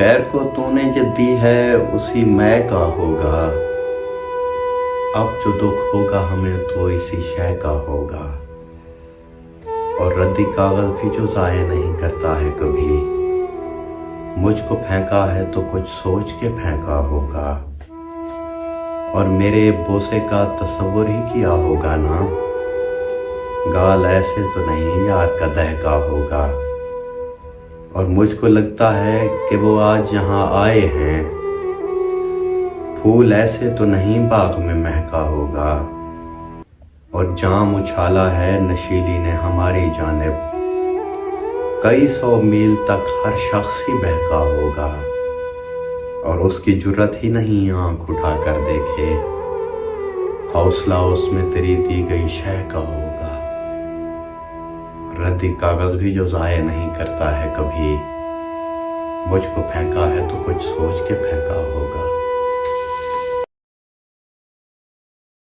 खैर को तूने जो दी है उसी मैं का होगा। अब जो दुख होगा हमें तो इसी शय का होगा। और रद्दी कागज भी जो ज़ाया नहीं करता है कभी, मुझको फेंका है तो कुछ सोच के फेंका होगा। और मेरे बोसे का तसव्वुर ही किया होगा ना, गाल ऐसे तो नहीं यार का दहका होगा। और मुझको लगता है कि वो आज यहाँ आए हैं, फूल ऐसे तो नहीं बाग में महका होगा। और जाम उछाला है नशीली ने हमारी जानिब, कई सौ मील तक हर शख्स ही बहका होगा। और उसकी जुर्रत ही नहीं आंख उठा कर देखे, हौसला उसमें तेरी दी गई शय का होगा। रद्दी कागज भी जो ज़ाया नहीं करता है कभी, मुझको फेंका है तो कुछ सोच के फेंका होगा।